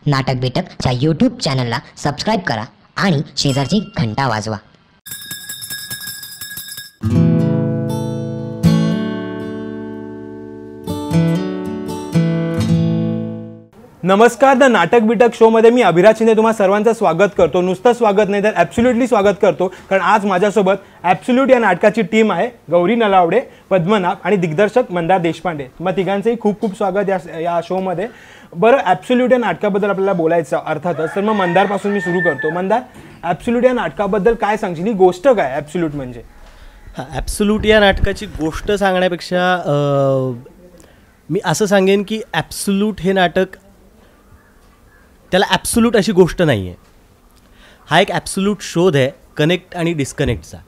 नाटक बिटकच्या यूट्यूब चॅनलला सबस्क्राईब करा आणि शेजारची घंटा वाजवा. नमस्कार. द नाटक बिटक शोमध्ये मी अभिराज शिंदे तुम्हा सर्वांचं स्वागत करतो. नुसतं स्वागत नाही तर ॲब्सोल्युटली स्वागत करतो, कारण आज माझ्यासोबत ॲब्सोल्यूट या नाटकाची टीम आहे. गौरी नलावडे, पद्मनाभ आणि दिग्दर्शक मंदार देशपांडे. मग तिघांचंही खूप खूप स्वागत या शोमध्ये. बरं, ॲब्सोल्यूट या नाटकाबद्दल आपल्याला बोलायचं अर्थातच, तर मग मंदारपासून मी सुरू करतो. मंदार, ॲब्सोल्यूट या नाटकाबद्दल काय सांगशील? ही गोष्ट काय ॲब्सोल्यूट म्हणजे? ॲब्सोल्यूट या नाटकाची गोष्ट सांगण्यापेक्षा मी असं सांगेन की ॲब्सोल्यूट हे नाटक, त्याला ॲब्सोल्यूट अशी गोष्ट नाही आहे. हा एक ॲब्सोल्यूट शोध आहे कनेक्ट आणि डिस्कनेक्टचा.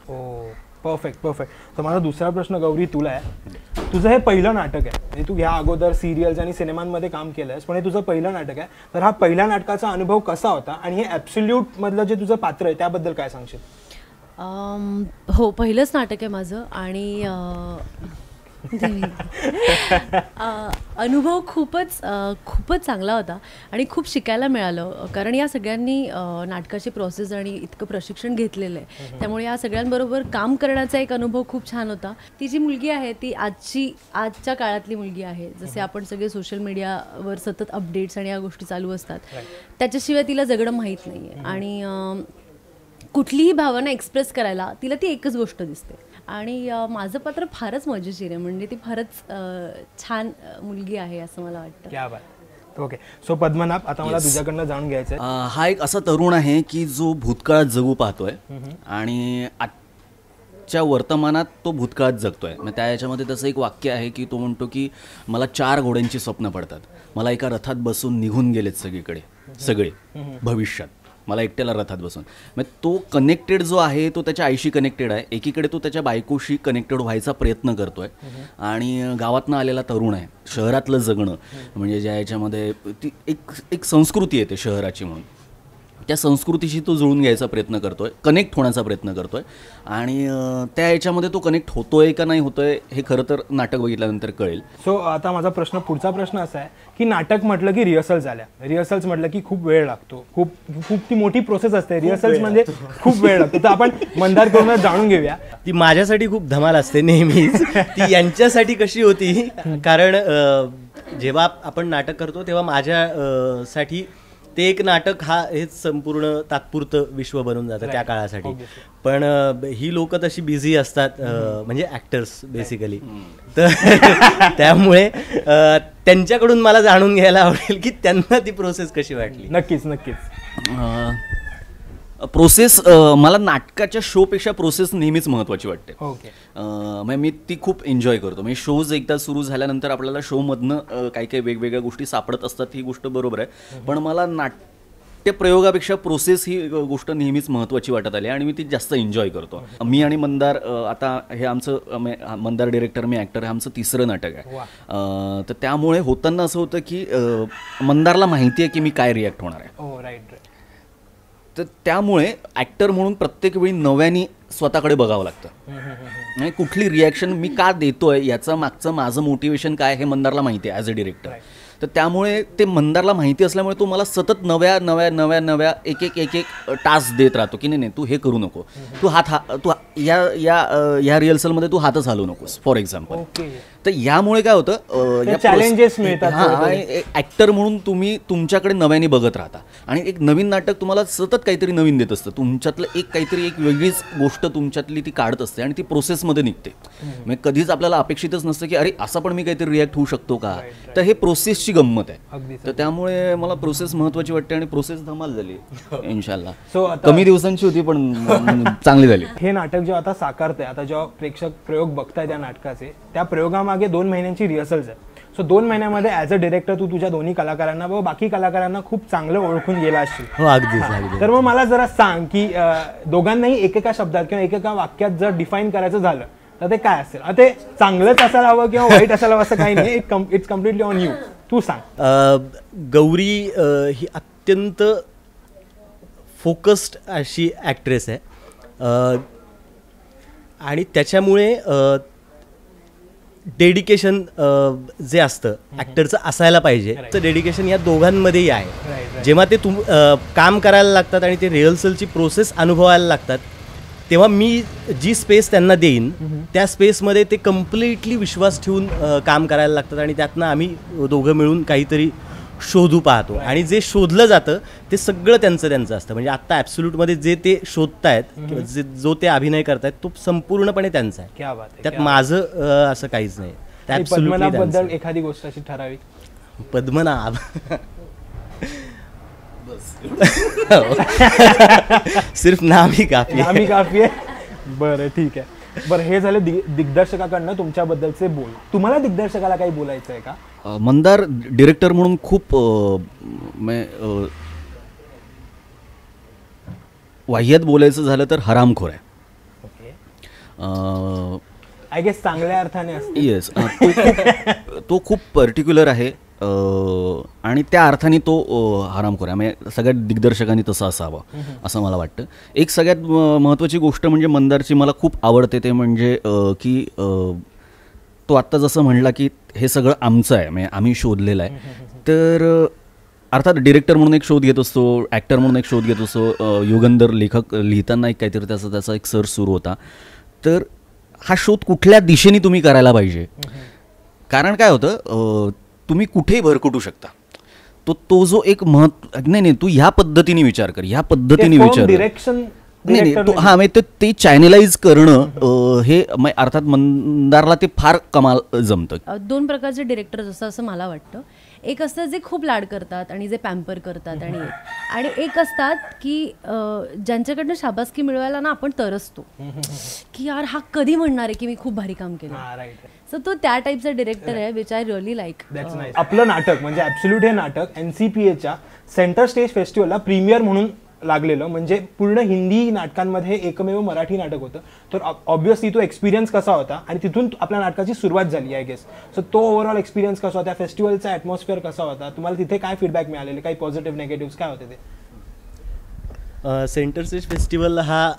Perfect perfect. तर माझा दुसरा प्रश्न गौरी तुला आहे. तुझं हे पहिलं नाटक आहे, म्हणजे तू ह्या अगोदर सिरियल्स आणि सिनेमांमध्ये काम केलं आहेस, पण हे तुझं पहिलं नाटक आहे. तर हा पहिल्या नाटकाचा अनुभव कसा होता आणि हे ॲब्सोल्यूटमधलं जे तुझं पात्र आहे त्याबद्दल काय सांगशील? हो, पहिलंच नाटक आहे माझं आणि अनुभव खूपच चांगला होता आणि खूप शिकायला मिळालं, कारण या सगळ्यांनी नाटकाची प्रोसेस आणि इतकं प्रशिक्षण घेतलेलं आहे. त्यामुळे या सगळ्यांबरोबर काम करण्याचा एक अनुभव खूप छान होता. ती जी मुलगी आहे ती आजच्या काळातली मुलगी आहे. जसे आपण सगळे सोशल मीडियावर सतत अपडेट्स आणि या गोष्टी चालू असतात, त्याच्याशिवाय तिला जगणं माहीत नाही आहे. आणि कुठलीही भावना एक्सप्रेस करायला तिला ती एकच गोष्ट दिसते. आणि माझं पात्र फारच मजेशीर आहे, म्हणजे ती फारच छान मुलगी आहे असं मला वाटतं. क्या बात. ओके. सो पद्मनाभ, आता मला तुझ्याकडनं जाणून घ्यायचं आहे. हा एक असा तरुण आहे की जो भूतकाळात जगू पाहतोय आणि आजच्या वर्तमानात तो भूतकाळात जगतोय. मग त्या याच्यामध्ये तसं एक वाक्य आहे की तो म्हणतो की मला 4 घोड्यांची स्वप्न पडतात, मला एका रथात बसून निघून गेलेत सगळे भविष्यात, मला एकट्याला रथात बसून. मग तो कनेक्टेड जो आहे तो त्याच्या आईशी कनेक्टेड आहे. एकीकडे तो त्याच्या बायकोशी कनेक्टेड व्हायचा प्रयत्न करतोय आणि गावातनं आलेला तरुण आहे. शहरातलं जगणं म्हणजे ज्या याच्यामध्ये ती एक संस्कृती येते शहराची, म्हणून त्या संस्कृतीशी तो जुळून घ्यायचा प्रयत्न करतोय, कनेक्ट होण्याचा प्रयत्न करतोय. आणि त्या याच्यामध्ये तो कनेक्ट होतोय का नाही होतोय हे खरं तर नाटक बघितल्यानंतर कळेल. सो आता माझा पुढचा प्रश्न असा आहे की नाटक म्हटलं की रिहर्सल्स म्हटलं की खूप वेळ लागतो, खूप ती मोठी प्रोसेस असते. रिहर्सल्स म्हणजे खूप वेळ लागतो. तर आपण मंदारकडून जाणून घेऊया. ती माझ्यासाठी खूप धमाल असते नेहमीच. ती यांच्यासाठी कशी होती, कारण जेव्हा आपण नाटक करतो तेव्हा माझ्यासाठी ते एक नाटक हेच संपूर्ण तात्पुरतं विश्व बनून जातं त्या काळासाठी. पण ही लोक तशी बिझी असतात, म्हणजे ॲक्टर्स बेसिकली. तर त्यामुळे त्यांच्याकडून मला जाणून घ्यायला आवडेल की त्यांना ती प्रोसेस कशी वाटली. नक्कीच. प्रोसेस मला नाटकाच्या शोपेक्षा प्रोसेस नेहमीच महत्त्वाची वाटते. म्हणजे मी ती खूप एन्जॉय करतो. म्हणजे शोज एकदा सुरू झाल्यानंतर आपल्याला शोमधनं काही वेगवेगळ्या गोष्टी सापडत असतात, ही गोष्ट बरोबर आहे. पण मला नाट्य प्रयोगापेक्षा प्रोसेस ही गोष्ट नेहमीच महत्त्वाची वाटत आली आणि मी ती जास्त एन्जॉय करतो. मी आणि मंदार, आता हे आमचं मंदार डिरेक्टर, मी ॲक्टर, हे आमचं 3रं नाटक आहे. तर त्यामुळे होताना असं होतं की मंदारला माहिती आहे की मी काय रिॲक्ट होणार आहे. तर त्यामुळे ॲक्टर म्हणून प्रत्येक वेळी नव्याने स्वतःकडे बघावं लागतं. नाही, कुठली रिॲक्शन मी का देतोय याचं मागचं माझं मोटिवेशन काय हे मंदारला माहिती आहे ॲज अ डिरेक्टर. तर त्यामुळे ते मंदारला माहिती असल्यामुळे तो मला सतत नव्या एक टास्क देत राहतो की नाही तू हे करू नको, तू या रिहर्सलमध्ये तू हातच हलवू नकोस, फॉर एक्झाम्पल. तर यामुळे काय होतं, चॅलेंजेस मिळतात. ॲक्टर म्हणून तुम्ही तुमच्याकडे नव्याने बघत राहता आणि एक नवीन नाटक तुम्हाला सतत काहीतरी नवीन देत असतं. तुमच्यातलं एक वेगळीच गोष्ट तुमच्यातली ती काढत असते आणि ती प्रोसेसमध्ये निघते. म्हणजे कधीच आपल्याला अपेक्षितच नसतं की अरे असं पण मी काहीतरी रिॲक्ट होऊ शकतो का. तर हे प्रोसेसची गंमत आहे. तर त्यामुळे मला प्रोसेस महत्त्वाची वाटते आणि प्रोसेस धमाल झाली इन्शाल्लाह. सो कमी दिवसांची होती पण चांगली झाली. हे नाटक जेव्हा आता साकारतंय, आता जेव्हा प्रेक्षक प्रयोग बघताय त्या नाटकाचे, त्या प्रयोगामागे 2 महिन्यांची रिहर्सल्स आहे. सो 2 महिन्यामध्ये ॲज अ डिरेक्टर तू तुझ्या दोन्ही कलाकारांना व बाकी कलाकारांना खूप चांगलं ओळखून गेला असशील. हो, अगदीच. तर मग मला जरा सांग की दोघांनाही एकेका शब्दात किंवा एकेका वाक्यात जर डिफाईन करायचं झालं तर ते काय असेल? ते चांगलंच असायला हवं किंवा वाईट असायला हवं असं काही नाही. It's completely on you. तू सांग. गौरी ही अत्यंत फोकस्ड अशी ॲक्ट्रेस आहे आणि त्याच्यामुळे डेडिकेशन जे असतं ॲक्टरचं असायला पाहिजे, तर डेडिकेशन या दोघांमध्येही आहे. जेव्हा ते काम करायला लागतात आणि ते रिहर्सलची प्रोसेस अनुभवायला लागतात, तेव्हा मी जी स्पेस त्यांना देईन त्या स्पेसमध्ये ते कम्प्लिटली विश्वास ठेवून काम करायला लागतात आणि त्यातनं आम्ही दोघं मिळून काहीतरी शोधू पाहतो. आणि जे शोधलं जातं ते सगळं त्यांचं असतं. म्हणजे आत्ता ॲब्सोल्यूटमध्ये जे ते शोधतायत किंवा जो ते अभिनय करतायत तो संपूर्णपणे त्यांचा आहे. त्यात माझं असं काहीच नाही. पद्मनाभबद्दल एखादी गोष्ट अशी ठराविक? पद्मनाभ सिर्फ नाम ही काफी आहे. बरं, ठीक आहे. बरं, हे झाले दिग्दर्शकाकडनं तुमच्याबद्दलचे बोल. तुम्हाला दिग्दर्शकाला काही बोलायचं आहे का? मंदार डिरेक्टर म्हणून खूप वाह्यात बोलायचं झालं तर हरामखोर आहे. आय गेस चांगल्या अर्थाने. येस, तो खूप पर्टिक्युलर आहे आणि त्या अर्थाने तो हरामखोर आहे. म्हणजे सगळ्या दिग्दर्शकांनी तसं असावं असं मला वाटतं. एक सगळ्यात महत्त्वाची गोष्ट म्हणजे मंदारची मला खूप आवडते ते म्हणजे की तो आत्ता जसं म्हणला की हे सगळं आमचं आहे, म्हणजे आम्ही शोधलेलं आहे. तर अर्थात डिरेक्टर म्हणून एक शोध घेत असतो, ॲक्टर म्हणून एक शोध घेत असतो. युगंधर लेखक लिहिताना एक काहीतरी त्याचा एक सर्च सुरू होता. तर हा शोध कुठल्या दिशेने तुम्ही करायला पाहिजे, कारण काय होतं तुम्ही कुठेही भरकटू शकता. तो जो एक नाही तू ह्या पद्धतीने विचार कर, ह्या पद्धतीने विचार डिरेक्शन नाही हां, म्हणजे ते चॅनलाइज करणं हे अर्थात मंदारला ते फार कमाल जमतं. दोन प्रकारचे डिरेक्टर असं मला वाटतं. एक असतं जे खूप लाड करतात आणि जे पॅम्पर करतात आणि एक असतात की ज्यांच्याकडनं शाबासकी मिळवायला ना आपण तरसतो की यार हा कधी म्हणणार आहे की मी खूप भारी काम केलं. सो तो त्या टाईपचा डिरेक्टर आहे विच आय रिअली लाईक. आपलं नाटक म्हणजे ॲब्सोल्यूट हे नाटक NCPAच्या सेंटर स्टेज फेस्टिवलला प्रीमियर म्हणून लागलेलं, म्हणजे पूर्ण हिंदी नाटकांमध्ये एकमेव मराठी नाटक होतं. तर ऑब्व्हियसली तो एक्सपिरियन्स कसा होता आणि तिथून आपल्या नाटकाची सुरुवात झाली आय गेस. सो तो ओव्हरऑल एक्सपिरियन्स कसा होता, फेस्टिवलचा ॲटमॉस्फिअर कसा होता, तुम्हाला तिथे काय फीडबॅक मिळालेले, काही पॉझिटिव्ह निगेटिव्ह काय होते ते? सेंटर स्टेज फेस्टिवल हा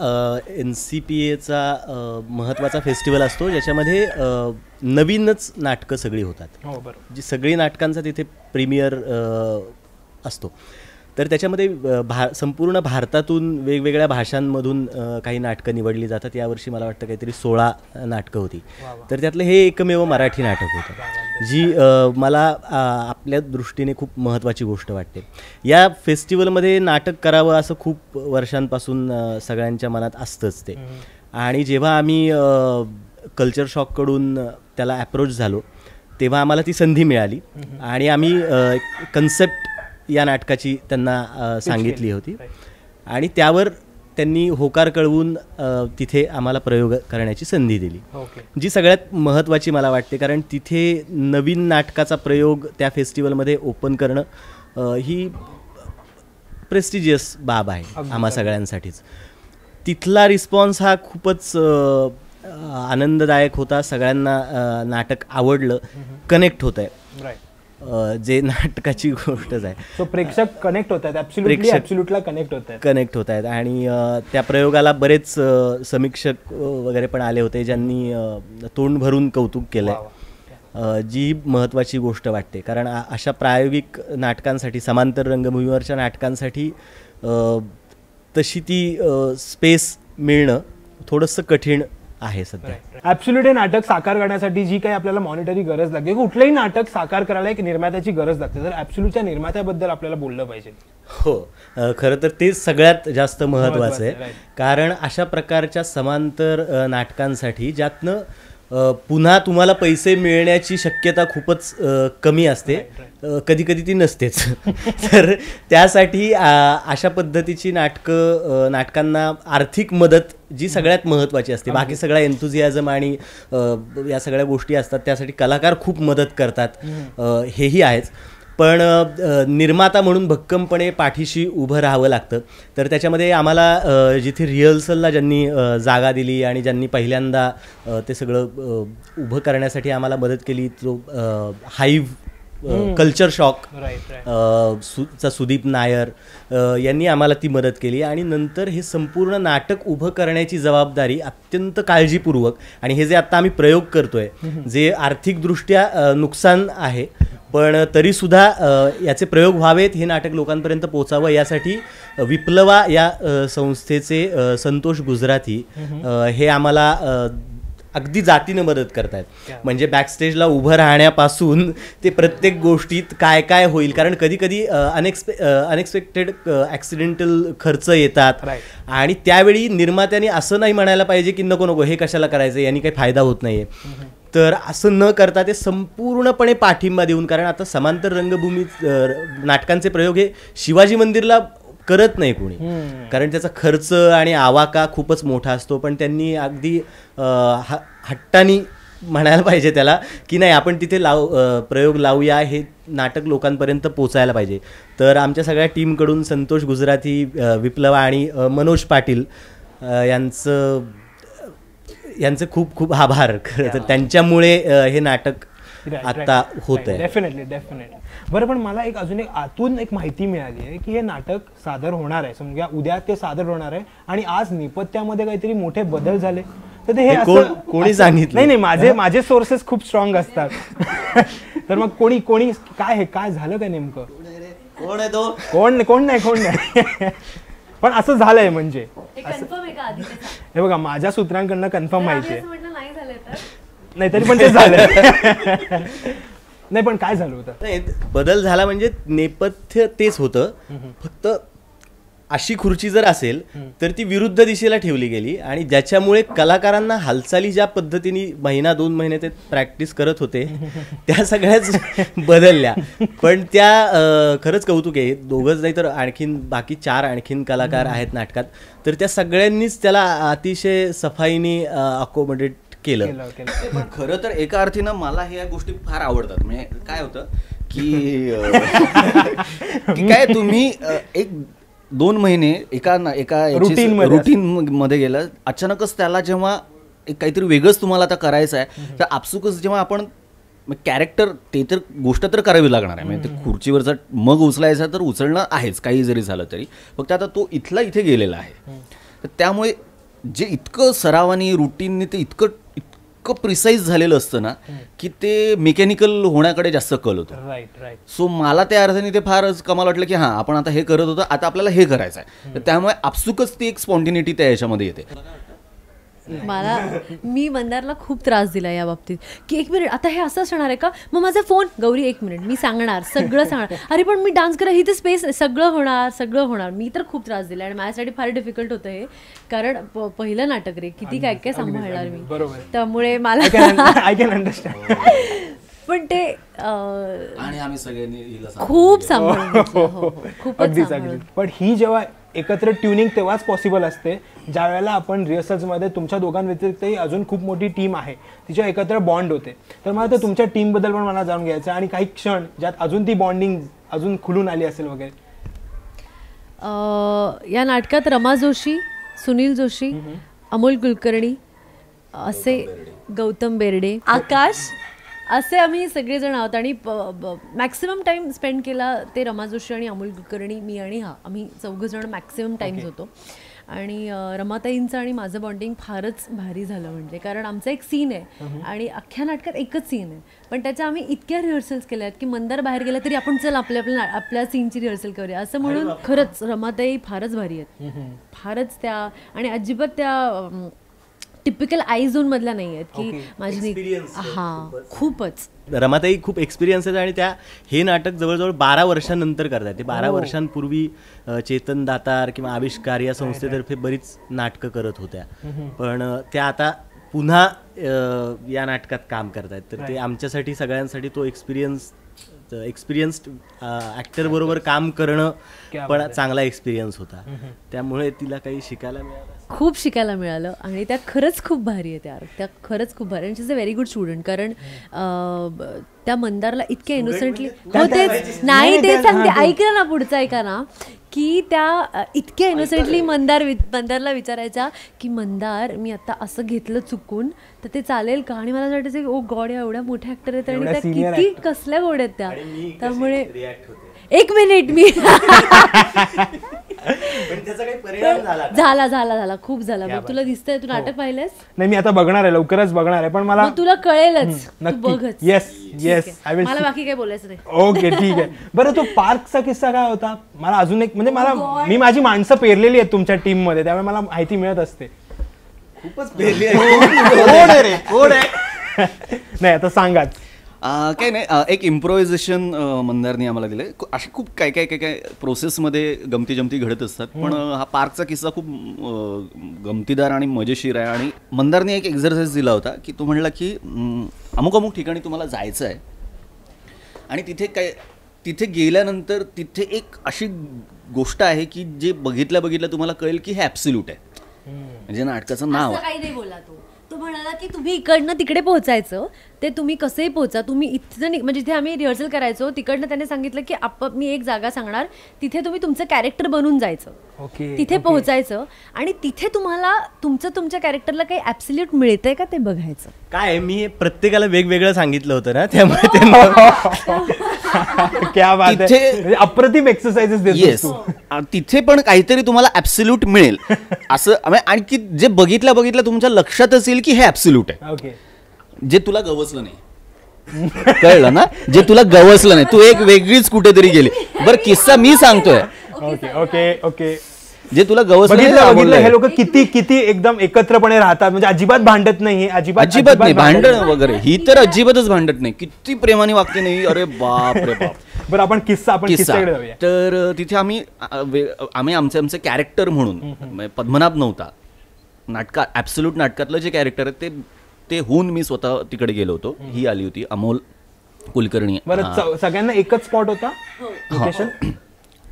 NCPAचा महत्त्वाचा फेस्टिवल असतो ज्याच्यामध्ये नवीनच नाटकं सगळी होतात. हो, बरोबर. जी सगळी नाटकांचा तिथे प्रीमियर असतो. तर त्याच्यामध्ये संपूर्ण भारतातून वेगवेगळ्या भाषांमधून काही नाटकं निवडली जातात. यावर्षी मला वाटतं काहीतरी 16 नाटकं होती. तर त्यातलं हे एकमेव मराठी नाटक होतं, जी मला आपल्या दृष्टीने खूप महत्त्वाची गोष्ट वाटते. या फेस्टिवलमध्ये नाटक करावं असं खूप वर्षांपासून सगळ्यांच्या मनात असतंच ते. आणि जेव्हा आम्ही कल्चर शॉककडून त्याला ॲप्रोच झालो तेव्हा आम्हाला ती संधी मिळाली आणि आम्ही कन्सेप्ट या नाटकाची त्यांना सांगितली होती आणि त्यावर त्यांनी होकार कळवून तिथे आम्हाला प्रयोग करण्याची संधी दिली, जी सगळ्यात महत्त्वाची मला वाटते. कारण तिथे नवीन नाटकाचा प्रयोग त्या फेस्टिवलमध्ये ओपन करणं ही प्रेस्टिजियस बाब आहे आम्हा सगळ्यांसाठीच. तिथला रिस्पॉन्स हा खूपच आनंददायक होता. सगळ्यांना नाटक आवडलं, कनेक्ट होत आहे, जे नाटकाची गोष्टच आहे. सो प्रेक्षक कनेक्ट होत आहेत, ॲब्सोल्युटला कनेक्ट होत आहेत. आणि त्या प्रयोगाला बरेच समीक्षक वगैरे पण आले होते ज्यांनी तोंड भरून कौतुक केलंय, जी महत्त्वाची गोष्ट वाटते. कारण अशा प्रायोगिक नाटकांसाठी, समांतर रंगभूमीवरच्या नाटकांसाठी तशी ती स्पेस मिळणं थोडंसं कठीण आहे सध्या. ॲब्सोल्यूट हे नाटक साकार करण्यासाठी जी काही आपल्याला मॉनिटरी गरज लागते, कुठलंही नाटक साकार करायला एक निर्मात्याची गरज लागते, तर ॲब्सोल्यूटच्या निर्मात्याबद्दल आपल्याला बोललं पाहिजे. हो, खरं तर ते सगळ्यात जास्त महत्त्वाचं आहे. कारण अशा प्रकारच्या समांतर नाटकांसाठी ज्यातनं पुन्हा तुम्हाला पैसे मिळण्याची शक्यता खूपच कमी असते, कधी कधी ती नसतेच. तर त्यासाठी अशा पद्धतीची नाटकांना आर्थिक मदत जी सगळ्यात महत्त्वाची असते. बाकी सगळा एन्थुझियाझम आणि या सगळ्या गोष्टी असतात, त्यासाठी कलाकार खूप मदत करतात, हेही आहेच. पण निर्माता म्हणून भक्कमपणे पाठीशी उभं राहावं लागतं. तर त्याच्यामध्ये आम्हाला जिथे रिहर्सलला ज्यांनी जागा दिली आणि ज्यांनी पहिल्यांदा ते सगळं उभं करण्यासाठी आम्हाला मदत केली, तो hive culture shock right Sudeep Nair यांनी आम्हाला ती मदत केली आणि नंतर हे संपूर्ण नाटक उभं करण्याची जबाबदारी अत्यंत काळजीपूर्वक, आणि हे जे आता आम्ही प्रयोग करतोय जे आर्थिकदृष्ट्या नुकसान आहे पण तरीसुद्धा याचे प्रयोग व्हावेत, हे नाटक लोकांपर्यंत पोचावं यासाठी विप्लवा या संस्थेचे संतोष गुजराती हे आम्हाला अगदी जातीनं मदत करतायत. म्हणजे बॅकस्टेजला उभं राहण्यापासून ते प्रत्येक गोष्टीत काय काय होईल, कारण कधी कधी अनएक्सपेक्टेड ॲक्सिडेंटल खर्च येतात आणि त्यावेळी निर्मात्याने असं नाही म्हणायला पाहिजे की नको नको हे कशाला करायचं, यांनी काही फायदा होत नाहीये. तर असं न करता ते संपूर्णपणे पाठिंबा देऊन, कारण आता समांतर रंगभूमी नाटकांचे प्रयोग हे शिवाजी मंदिरला करत नाही कोणी, कारण त्याचा खर्च आणि आवाका खूपच मोठा असतो, पण त्यांनी अगदी हट्टानी म्हणायला पाहिजे त्याला की नाही आपण तिथे प्रयोग लावूया, हे नाटक लोकांपर्यंत पोचायला पाहिजे. तर आमच्या सगळ्या टीमकडून संतोष गुजराती, विप्लवा आणि मनोज पाटील यांचे खूप खूप आभार. खरं तर त्यांच्यामुळे हे नाटक आता होत आहे. डेफिनेटली. बरं, पण मला अजून आतून एक माहिती मिळाली आहे की हे नाटक सादर होणार आहे, समजा उद्या ते सादर होणार आहे आणि आज नेपथ्यामध्ये काहीतरी मोठे बदल झाले, तर ते हे कोणी सांगितलं? नाही, माझे सोर्सेस खूप स्ट्रॉंग असतात. तर मग कोणी काय झालं काय नेमकं? कोण आहे तो? कोण नाही पण असं झालंय. म्हणजे हे बघा, माझ्या सूत्रांकडनं कन्फर्म माहिती आहे, नाही तरी पण ते झालं. नाही पण काय झालं होतं? नाही, बदल झाला म्हणजे नेपथ्य तेच होतं, फक्त अशी खुर्ची जर असेल तर ती विरुद्ध दिशेला ठेवली गेली आणि ज्याच्यामुळे कलाकारांना हालचाली ज्या पद्धतीने 1-2 महिने ते प्रॅक्टिस करत होते त्या सगळ्याच बदलल्या. पण त्या खरंच कौतुक आहे, दोघंच नाही तर आणखीन बाकी 4 कलाकार आहेत नाटकात, तर त्या सगळ्यांनीच त्याला अतिशय सफाईने अकोमोडेट केलं. खरं तर एका अर्थीनं मला ह्या गोष्टी फार आवडतात. म्हणजे काय होतं की काय तुम्ही 1-2 महिने एका रुटीन मध्ये गेलं, अचानकच त्याला जेव्हा एक काहीतरी वेगळंच तुम्हाला आता करायचं आहे, तर आपसुकच जेव्हा आपण कॅरेक्टर ते तर गोष्ट तर करावी लागणार आहे. म्हणजे खुर्चीवरचा मग उचलायचा तर उचलणं आहेच काही जरी झालं तरी, फक्त आता तो इथे गेलेला आहे. तर त्यामुळे जे इतकं सरावानी रुटीनने ते इतकं प्रिसाईज झालेलं असतं ना की ते मेकॅनिकल होण्याकडे जास्त कल होतं. राईट. सो मला त्या अर्थाने ते फारच कमाल वाटलं की हां, आपण आता हे करत होतो, आता आपल्याला हे करायचं आहे. तर त्यामुळे आपसुकच ती एक स्पॉन्टिनिटी त्या याच्यामध्ये येते. मी मंदारला खूप त्रास दिला या बाबतीत की 1 मिनिट आता हे असं असणार आहे का, मग माझा फोन, गौरी 1 मिनिट मी सांगणार, सगळं सांगणार, अरे पण मी डान्स करा, ही तर स्पेस, सगळं होणार. मी तर खूप त्रास दिला आणि माझ्यासाठी फार डिफिकल्ट होतं हे, कारण पहिलं नाटक रे, किती काय सांभाळणार मी, त्यामुळे मला आय कॅन अंडरस्टँड. पण ते आणि आम्ही सगळ्यांनी खूप सांभाळून अगदीच. पण ही जेव्हा एकत्र ट्युनिंग तेव्हाच पॉसिबल असते ज्या वेळेला आपण रिहर्सल्समध्ये तुमच्या दोघांव्यतिरिक्तही अजून खूप मोठी टीम आहे तिच्या एकत्र बॉन्ड होते. तर मला तर तुमच्या टीमबद्दल पण मला जाणून घ्यायचं आणि काही क्षण ज्यात अजून ती बॉन्डिंग अजून खुलून आली असेल वगैरे. या नाटकात रमा जोशी, सुनील जोशी, अमोल कुलकर्णी, असे गौतम बेर्डे, आकाश, असे आम्ही सगळेजण आहोत आणि मॅक्सिमम टाईम स्पेंड केला ते रमा जोशी आणि अमोल कुलकर्णी, मी आणि आम्ही 4 जण मॅक्सिमम टाईम्स होतो. आणि रमाताईंचं आणि माझं बॉन्डिंग फारच भारी झालं, म्हणजे कारण आमचा एक सीन आहे आणि अख्ख्या नाटकात एकच सीन आहे, पण त्याच्या आम्ही इतक्या रिहर्सल्स केल्या आहेत की मंदार बाहेर गेला तरी आपण चल आपल्या सीनची रिहर्सल करूया असं म्हणून. खरंच रमाताई फारच भारी आहेत, फारच त्या, आणि अजिबात त्या टिपिकल आई झोन मधल्या नाही आहेत की माझी. खूपच रमाताई खूप एक्सपिरियन्स आहेत आणि त्या हे नाटक जवळजवळ 12 वर्षांनंतर करतात. ते 12 वर्षांपूर्वी चेतन दातार किंवा आविष्कार या संस्थेतर्फे बरीच नाटकं करत होत्या, पण त्या आता पुन्हा या नाटकात काम करतायत. तर ते आमच्यासाठी सगळ्यांसाठी तो एक्सपिरियन्स्ड ॲक्टर बरोबर काम करणं पण चांगला एक्सपिरियन्स होता. त्यामुळे तिला काही शिकायला मिळालं, खूप शिकायला मिळालं आणि त्या खरंच खूप भारी आहे. त्या खरंच खूप भारी, आणि she is a very good student. कारण त्या मंदारला इतक्या इनोसेंटली, हो तेच नाही ते सांगते, ऐका ना पुढचं ऐका ना, की त्या इतक्या इनोसेंटली मंदारला विचारायच्या की मंदार मी आता असं घेतलं चुकून तर ते चालेल का, आणि मला असं वाटायचं की ओ गॉड एवढ्या मोठ्या ऍक्टर आहेत आणि त्या किती कसल्या गोड आहेत त्या. त्यामुळे एक मिनिट मी झाला खूप झाला. मग तुला दिसतंय तू नाटक पाहिलंस? नाही मी आता बघणार आहे, लवकरच बघणार आहे, पण मला तुला कळेलच, तू बघच. Yes yes I will. मला बाकी काय बोलायचं नाही. ओके ठीक आहे. बरं तो पार्कचा किस्सा काय होता? मला अजून एक म्हणजे मी माझी माणसं पेरलेली आहेत तुमच्या टीम मध्ये, त्यामुळे मला माहिती मिळत असते. खूपच पेरली आहे. नाही आता सांगाच. काय नाही, एक इम्प्रोव्हायझेशन मंदारनी आम्हाला दिलं. अशी खूप काय काय काय काय प्रोसेसमध्ये गमती जमती घडत असतात, पण हा पार्कचा किस्सा खूप गमतीदार आणि मजेशीर आहे. आणि मंदारने एक एक्झरसाइज दिला होता की तो म्हणला की अमुक अमुक ठिकाणी तुम्हाला जायचं आहे आणि तिथे गेल्यानंतर तिथे एक अशी गोष्ट आहे की जे बघितल्या तुम्हाला कळेल की हे ॲब्सोल्यूट आहे, म्हणजे नाटकाचं नाव असं काही नाही बोला तो म्हणाला की तुम्ही इकडनं तिकडे पोहोचायचं, ते तुम्ही कसंही पोहोचा, तुम्ही इथं म्हणजे जिथे आम्ही रिहर्सल करायचो तिकडनं त्याने सांगितलं की मी एक जागा सांगणार, तिथे तुम्ही तुमचं कॅरेक्टर बनून जायचं, तिथे पोहोचायचं आणि तिथे तुम्हाला तुमच्या कॅरेक्टरला काही ॲब्सोल्यूट मिळतंय का ते बघायचं. काय मी प्रत्येकाला वेगवेगळं सांगितलं होतं ना, त्यामुळे क्या बात आहे, अप्रतिम एक्सरसाइजेस देतोस तू. तिथे पण काहीतरी तुम्हाला ॲब्सोल्यूट मिळेल असं, आणखी जे बघितल्या तुमच्या लक्षात असेल की हे ॲब्सोल्यूट आहे. ओके. जे तुला गवसलं नाही, कळलं ना, जे तुला गवसलं नाही, तू एक वेगळीच कुठेतरी गेली. बरं किस्सा मी सांगतोय. Okay okay okay. जे तुला गवसलं बघितलं हे लोक किती एकदम एकत्रपणे राहतात, म्हणजे अजिबात भांडत नाही, अजिबात नाही भांडण वगैरे, ही तर अजिबातच भांडत नाही, किती प्रेमाने वागते नाही. अरे बाप रे बाप. बरं आपण किस्साकडे जाऊया. तर तिथे आम्ही आमचे कॅरेक्टर म्हणून पद्मनाभ नव्हता, ॲब्सोल्यूट नाटकातलं जे कॅरेक्टर आहे ते होऊन मी स्वतः तिकडे गेलो होतो. ही आली होती अमोल कुलकर्णी. बरं सगळ्यांना एकच स्पॉट होता लोकेशन?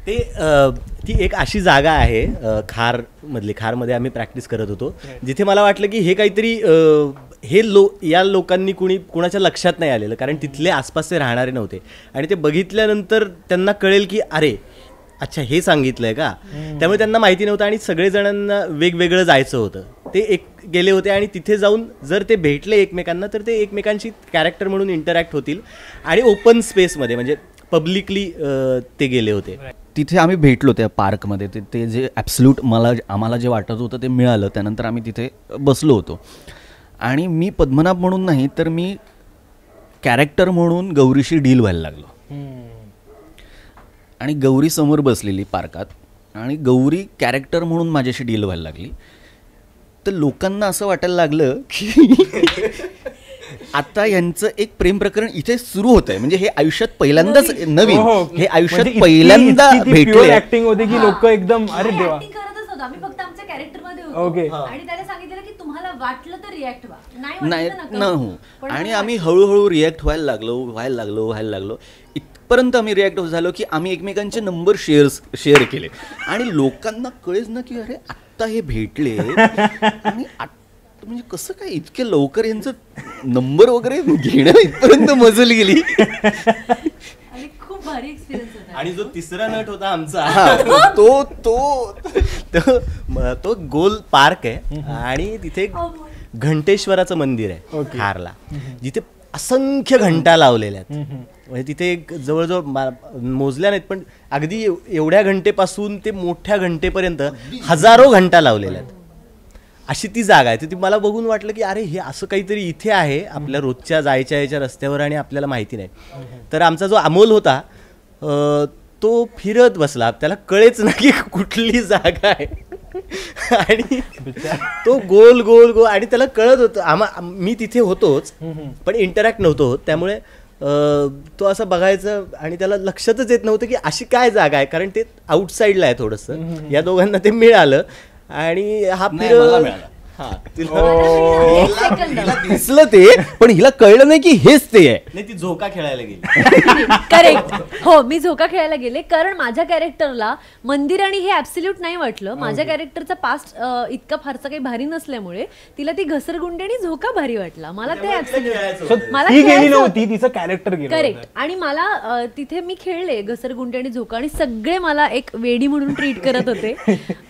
ती एक अशी जागा आहे खारमध्ये आम्ही प्रॅक्टिस करत होतो, जिथे मला वाटलं की हे काहीतरी या लोकांनी कुणाच्या लक्षात नाही आलेलं, कारण तिथले आसपासचे राहणारे नव्हते आणि ते बघितल्यानंतर त्यांना कळेल की अरे अच्छा हे सांगितलंय का, त्यामुळे त्यांना माहिती नव्हतं आणि सगळेजणांना वेगवेगळं जायचं होतं. ते एक गेले होते आणि तिथे जाऊन जर ते भेटले एकमेकांना तर ते एकमेकांशी कॅरेक्टर म्हणून इंटरॅक्ट होतील आणि ओपन स्पेसमध्ये म्हणजे पब्लिकली ते गेले होते. तिथे आम्ही भेटलो त्या पार्कमध्ये. ते जे ॲब्सोल्यूट आम्हाला जे वाटत होतं ते मिळालं. त्यानंतर आम्ही तिथे बसलो होतो आणि मी पद्मनाभ म्हणून नाही तर मी कॅरेक्टर म्हणून गौरीशी डील व्हायला लागलो. आणि गौरी समोर बसलेली पार्कात आणि गौरी कॅरेक्टर म्हणून माझ्याशी डील व्हायला लागली. तर लोकांना असं वाटायला लागलं की आता यांचं एक प्रेम प्रकरण इथे सुरू होत आहे, म्हणजे हे आयुष्यात पहिल्यांदाच नवीन, हे आयुष्यात पहिल्यांदा भेटले. ऍक्टिंग होते की लोक एकदम अरे देवा. आम्ही फक्त आमच्या कॅरेक्टरमध्ये होतो आणि त्याने सांगितलं की तुम्हाला वाटलं तर रिॲक्ट व्हा, नाही न हो. आणि आम्ही हळूहळू रिॲक्ट व्हायला लागलो इथपर्यंत आम्ही रिॲक्ट झालो की आम्ही एकमेकांचे नंबर शेअर केले आणि लोकांना कळेच ना की अरे आत्ता हे भेटले आणि म्हणजे कसं काय इतके लवकर यांचं नंबर वगैरे घेणं इथपर्यंत मजल गेली. खूप भारी एक्सपिरियन्स होता. आणि जो तिसरा नट होता आमचा तो गोल पार्क आहे आणि तिथे घंटेश्वराचं मंदिर आहे खारला, जिथे असंख्य घंटा लावलेल्या आहेत. म्हणजे तिथे जवळजवळ मोजल्या नाहीत पण अगदी एवढ्या घंटेपासून ते मोठ्या घंटेपर्यंत हजारो घंटा लावलेल्या आहेत. अशी ती जागा आहे. ती मला बघून वाटलं की अरे हे असं काहीतरी इथे आहे आपल्या रोजच्या जायच्या याच्या रस्त्यावर आणि आपल्याला माहिती नाही. तर आमचा जो अमोल होता तो फिरत बसला, त्याला कळेच ना की कुठली जागा आहे आणि तो गोल गोल गोल आणि त्याला कळत होतं. मी तिथे होतोच पण इंटरॅक्ट नव्हतो होत, त्यामुळे तो असं बघायचं आणि त्याला लक्षातच येत नव्हतं की अशी काय जागा आहे, कारण ते आउटसाईडला आहे थोडंसं. या दोघांना ते मिळालं आणि हा हिला दिसलं ते, पण हिला कळलं नाही की हेच ते आहे. नाही, ती झोका खेळायला गेली. करेक्ट. हो, मी झोका खेळायला गेले कारण माझ्या कॅरेक्टरला मंदिर आणि हे ऍब्सल्यूट नाही वाटलं. माझ्या कॅरेक्टरचा पास्ट इतका फारसा काही भारी नसल्यामुळे तिला ती घसरगुंडी आणि झोका भारी वाटला. मला ते ऍब्सल्यूट मला ती गेली नव्हती, तिचं कॅरेक्टर गेलं. करेक्ट. आणि मला तिथे मी खेळले घसरगुंडी आणि झोका आणि सगळे मला एक वेडी म्हणून ट्रीट करत होते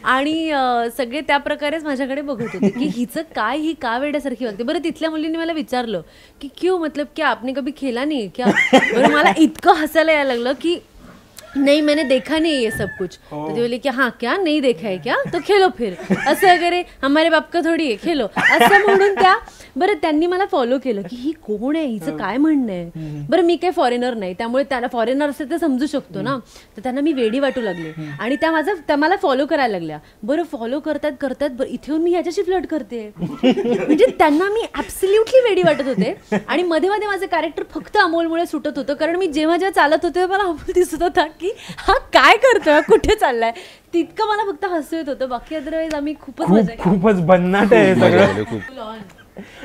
आणि सगळे त्या प्रकारेच माझ्याकडे बघत होते की हिचं काय, ही का वेड्यासारखी वागते. बरं, तिथल्या मुलींनी मला विचारलं की क्यों, मतलब क्या आपने कभी खेला नहीं क्या. बरं, मला इतकं हसायला यायला लागलं की नहीं मैंने देखा नहीं ये सब कुछ. तो ते बोले की हाँ क्या नहीं देखा है क्या, तो खेलो फिर, असं वगैरे, हमारे बाप का थोडी आहे, खेलो, असं म्हणून त्या. बरं, त्यांनी मला फॉलो केलं की ही कोण आहे, हिचं काय म्हणणं आहे. बरं, मी काही फॉरेनर नाही, त्यामुळे त्याला फॉरेनर असेल तर समजू शकतो ना. तर त्यांना मी वेडी वाटू लागले आणि त्या मला फॉलो करायला लागल्या. बरं, फॉलो करतात बरं, इथे येऊन मी ह्याच्याशी फ्लर्ट करते. म्हणजे त्यांना मी ऍब्सल्युटली वेडी वाटत होते. आणि मध्ये मध्ये माझं कॅरेक्टर फक्त अमोलमुळे सुटत होतं, कारण मी जेव्हा चालत होते मला अमोल दिसत होता की हा काय करतोय, कुठे चाललाय. तितकं मला फक्त हसू येत होतं. बाकी अदरवाईज आम्ही खूपच भन्नाट आहे सगळं.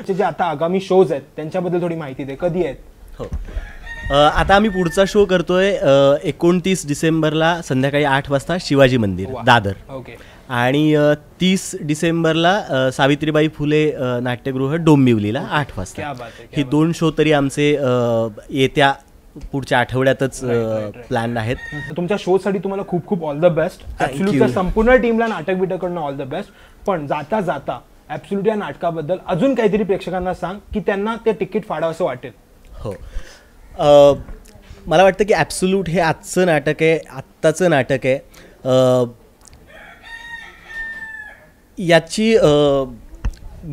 जे आता आगामी शोज आहेत त्यांच्याबद्दल थोडी माहिती दे, कधी आहेत. हो, आता आम्ही पुढचा शो करतोय 29 डिसेंबरला संध्याकाळी 8 वाजता शिवाजी मंदिर, दादर. ओके. आणि 30 डिसेंबरला सावित्रीबाई फुले नाट्यगृह डोंबिवलीला 8 वाजता. हे 2 शो तरी आमचे येत्या पुढच्या आठवड्यातच प्लॅन आहेत. तुमच्या शो साठी तुम्हाला खूप खूप ऑल द बेस्ट. ऍब्सोल्यूटच्या संपूर्ण टीमला नाटक बिटकडनं ऑल द बेस्ट. पण जाता जाता ऍब्सोल्यूट या नाटकाबद्दल अजून काहीतरी प्रेक्षकांना सांग की त्यांना ते तिकीट फाडावं असं वाटेल. हो, मला वाटतं की ऍब्सोल्यूट हे आजचं नाटक आहे, आत्ताचं नाटक आहे. याची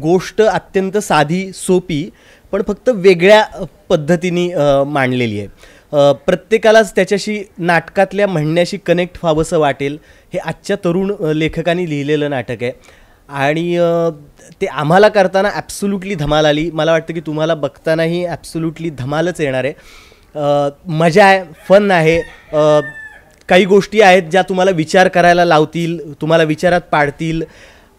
गोष्ट अत्यंत साधी सोपी पण फक्त वेगळ्या पद्धतीने मांडलेली आहे. प्रत्येकालाच त्याच्याशी नाटकातल्या म्हणण्याशी कनेक्ट व्हावंसं वाटेल. हे आजच्या तरुण लेखकांनी लिहिलेलं नाटक आहे आणि ते आम्हाला करताना ॲब्सोल्युटली धमाल आली. मला वाटतं की तुम्हाला बघतानाही ॲब्सोल्युटली धमालच येणार आहे. मजा आहे, फन आहे. काही गोष्टी आहेत ज्या तुम्हाला विचार करायला लावतील, तुम्हाला विचारात पाडतील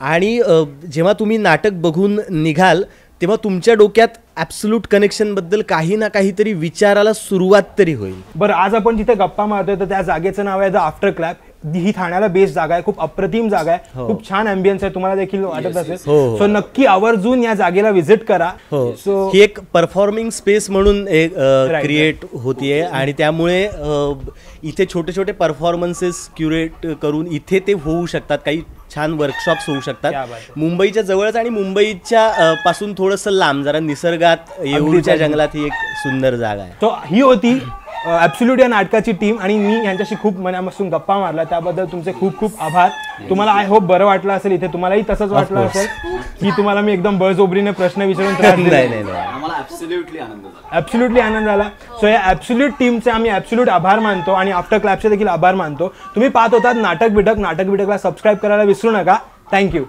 आणि जेव्हा तुम्ही नाटक बघून निघाल तेव्हा तुमच्या डोक्यात ॲब्सोल्यूट कनेक्शनबद्दल काही ना काहीतरी विचाराला सुरुवात तरी होईल. बरं, आज आपण जिथे गप्पा मारतोय तर त्या जागेचं नाव आहे द आफ्टर क्लॅप. ही ठाण्याला बेस्ट जागा आहे, खूप अप्रतिम जागा आहे, खूप छान अँबियन्स आहे, तुम्हाला देखील वाटत असेल. सो नक्की आवर्जून या जागेला व्हिजिट करा. सो ही एक परफॉर्मिंग स्पेस म्हणून एक क्रिएट होतीये आणि त्यामुळे इथे छोटे छोटे परफॉर्मन्सेस क्युरेट करून इथे ते होऊ शकतात. काही छान वर्कशॉप्स होऊ शकतात मुंबईच्या जवळच आणि मुंबईच्या पासून थोडंसं लांब जरा निसर्गात येऊरच्या जंगलात ही एक सुंदर जागा आहे. तो ही होती ॲब्सोल्यूट या नाटकाची टीम आणि मी यांच्याशी खूप मनापासून गप्पा मारला, त्याबद्दल तुमचे खूप खूप आभार. तुम्हाला आय होप बरं वाटलं असेल इथे, तुम्हालाही तसंच वाटलं असेल की तुम्हाला मी एकदम बळजोबरीने प्रश्न विचारून ॲब्सोल्युटली आनंद झाला. सो या ॲब्सोल्यूट टीमचे आम्ही ॲब्सोल्यूट आभार मानतो आणि आफ्टर क्लॅपचे देखील आभार मानतो. तुम्ही पाहत होतात नाटक बिटक. नाटक बिटकला सबस्क्राईब करायला विसरू नका. थँक्यू.